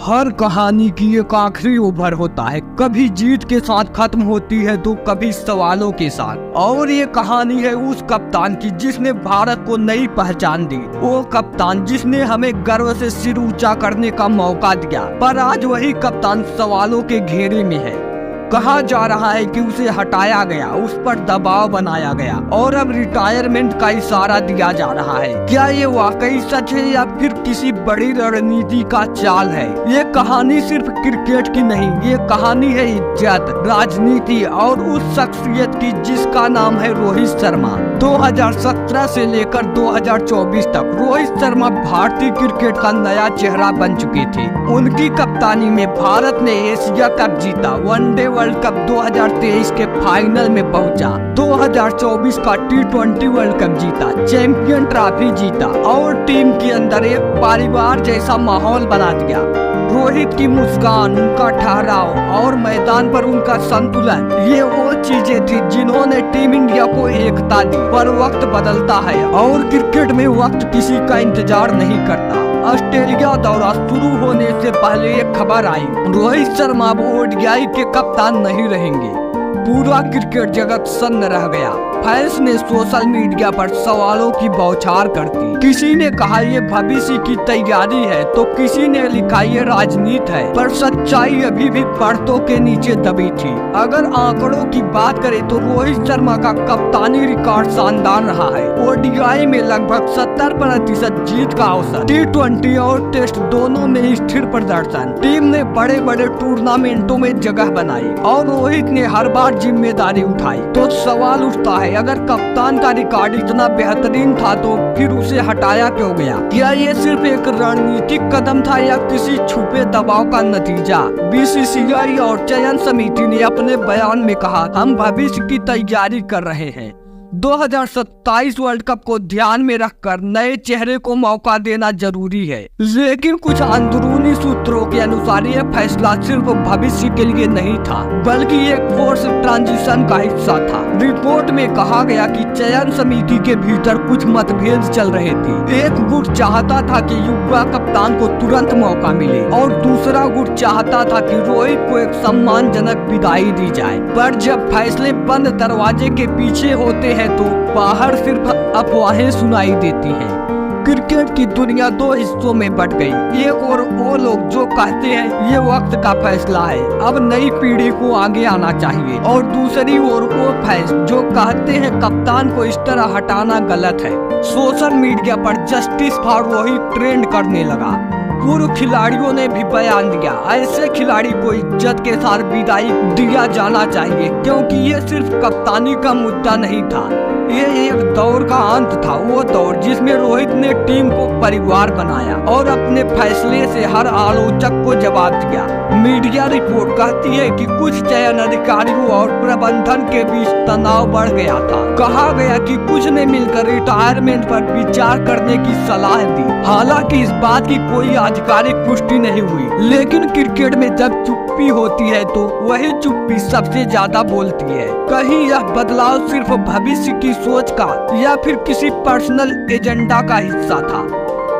हर कहानी की एक आखिरी ओवर होता है। कभी जीत के साथ खत्म होती है तो कभी सवालों के साथ। और ये कहानी है उस कप्तान की जिसने भारत को नई पहचान दी। वो कप्तान जिसने हमें गर्व से सिर ऊंचा करने का मौका दिया, पर आज वही कप्तान सवालों के घेरे में है। कहा जा रहा है कि उसे हटाया गया, उस पर दबाव बनाया गया और अब रिटायरमेंट का इशारा दिया जा रहा है। क्या ये वाकई सच है या फिर किसी बड़ी रणनीति का चाल है? ये कहानी सिर्फ क्रिकेट की नहीं, ये कहानी है इज्जत, राजनीति और उस शख्सियत की जिसका नाम है रोहित शर्मा। 2017 से लेकर 2024 तक रोहित शर्मा भारतीय क्रिकेट का नया चेहरा बन चुके थे। उनकी कप्तानी में भारत ने एशिया कप जीता, वनडे वर्ल्ड कप 2023 के फाइनल में पहुंचा, 2024 का T20 वर्ल्ड कप जीता, चैंपियन ट्रॉफी जीता और टीम के अंदर एक परिवार जैसा माहौल बना दिया। रोहित की मुस्कान, उनका ठहराव और मैदान पर उनका संतुलन, ये वो चीजें थी जिन्होंने टीम इंडिया को एकता दी। पर वक्त बदलता है और क्रिकेट में वक्त किसी का इंतजार नहीं करता। ऑस्ट्रेलिया दौरा शुरू होने से पहले एक खबर आई, रोहित शर्मा अब ODI के कप्तान नहीं रहेंगे। पूरा क्रिकेट जगत सन्न रह गया। फैंस ने सोशल मीडिया पर सवालों की बौछार कर दी। किसी ने कहा ये भविष्य की तैयारी है तो किसी ने लिखा ये राजनीति है, पर सच्चाई अभी भी पर्दों के नीचे दबी थी। अगर आंकड़ों की बात करें तो रोहित शर्मा का कप्तानी रिकॉर्ड शानदार रहा है। ODI में लगभग 70% जीत का औसत, T20 और टेस्ट दोनों में स्थिर प्रदर्शन, टीम ने बड़े बड़े टूर्नामेंटों में जगह बनाई और रोहित ने हर बार जिम्मेदारी उठाई। तो सवाल उठता है, अगर कप्तान का रिकॉर्ड इतना बेहतरीन था तो फिर उसे हटाया क्यों गया? क्या ये सिर्फ एक रणनीतिक कदम था या किसी छुपे दबाव का नतीजा? BCCI और चयन समिति ने अपने बयान में कहा, हम भविष्य की तैयारी कर रहे हैं। 2027 वर्ल्ड कप को ध्यान में रखकर नए चेहरे को मौका देना जरूरी है। लेकिन कुछ अंदरूनी सूत्रों के अनुसार यह फैसला सिर्फ भविष्य के लिए नहीं था, बल्कि एक फोर्स ट्रांजिशन का हिस्सा था। रिपोर्ट में कहा गया कि चयन समिति के भीतर कुछ मतभेद चल रहे थे। एक गुट चाहता था कि युवा कप्तान को तुरंत मौका मिले और दूसरा गुट चाहता था कि रोहित को एक सम्मानजनक विदाई दी जाए। पर जब फैसले बंद दरवाजे के पीछे होते हैं तो बाहर सिर्फ अफवाहें सुनाई देती हैं। क्रिकेट की दुनिया दो हिस्सों में बट गई। एक और वो लोग जो कहते हैं ये वक्त का फैसला है, अब नई पीढ़ी को आगे आना चाहिए, और दूसरी ओर वो फैंस जो कहते हैं कप्तान को इस तरह हटाना गलत है। सोशल मीडिया पर जस्टिस फॉर रोहित ट्रेंड करने लगा। पूर्व खिलाड़ियों ने भी बयान दिया, ऐसे खिलाड़ी को इज्जत के साथ विदाई दिया जाना चाहिए, क्योंकि ये सिर्फ कप्तानी का मुद्दा नहीं था, ये एक दौर का अंत था। वो दौर जिसमें रोहित ने टीम को परिवार बनाया और अपने फैसले से हर आलोचक को जवाब दिया। मीडिया रिपोर्ट कहती है कि कुछ चयन अधिकारियों और प्रबंधन के बीच तनाव बढ़ गया था। कहा गया कि कुछ ने मिलकर रिटायरमेंट पर विचार करने की सलाह दी। हालांकि इस बात की कोई आधिकारिक पुष्टि नहीं हुई, लेकिन क्रिकेट में जब चुप्पी होती है तो वही चुप्पी सबसे ज्यादा बोलती है। कहीं यह बदलाव सिर्फ भविष्य की सोच का या फिर किसी पर्सनल एजेंडा का हिस्सा था?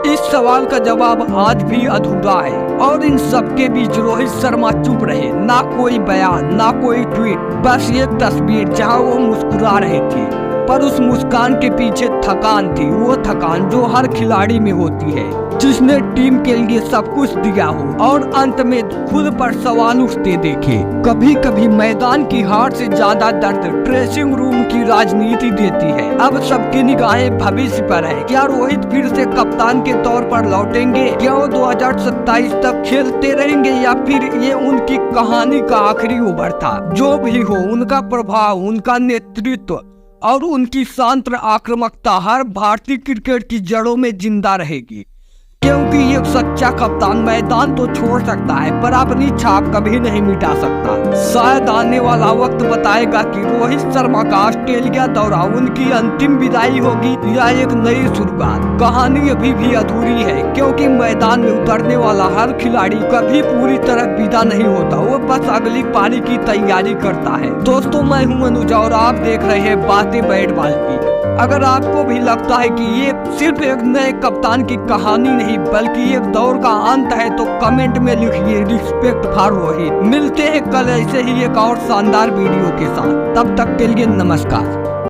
इस सवाल का जवाब आज भी अधूरा है। और इन सबके बीच रोहित शर्मा चुप रहे, ना कोई बयान, ना कोई ट्वीट, बस एक तस्वीर जहां वो मुस्कुरा रहे थे। पर उस मुस्कान के पीछे थकान थी, वो थकान जो हर खिलाड़ी में होती है जिसने टीम के लिए सब कुछ दिया हो और अंत में खुद पर सवाल उठते देखे। कभी कभी मैदान की हार से ज्यादा दर्द ड्रेसिंग रूम की राजनीति देती है। अब सबकी निगाहें भविष्य पर है। क्या रोहित फिर से कप्तान के तौर पर लौटेंगे? क्या वो 2027 तक खेलते रहेंगे या फिर ये उनकी कहानी का आखिरी ओवर था? जो भी हो, उनका प्रभाव, उनका नेतृत्व और उनकी शांत आक्रामकता हर भारतीय क्रिकेट की जड़ों में जिंदा रहेगी, क्योंकि एक सच्चा कप्तान मैदान तो छोड़ सकता है पर अपनी छाप कभी नहीं मिटा सकता। शायद आने वाला वक्त बताएगा कि रोहित शर्मा का ऑस्ट्रेलिया दौरा उनकी अंतिम विदाई होगी या एक नई शुरुआत। कहानी अभी भी अधूरी है, क्योंकि मैदान में उतरने वाला हर खिलाड़ी कभी पूरी तरह विदा नहीं होता, वो बस अगली पारी की तैयारी करता है। दोस्तों, मैं हूं अनुज और आप देख रहे हैं बातें बैट बॉल की। अगर आपको भी लगता है कि ये सिर्फ एक नए कप्तान की कहानी नहीं बल्कि एक दौर का अंत है तो कमेंट में लिखिए रिस्पेक्ट फॉर रोहित। मिलते हैं कल ऐसे ही एक और शानदार वीडियो के साथ, तब तक के लिए नमस्कार।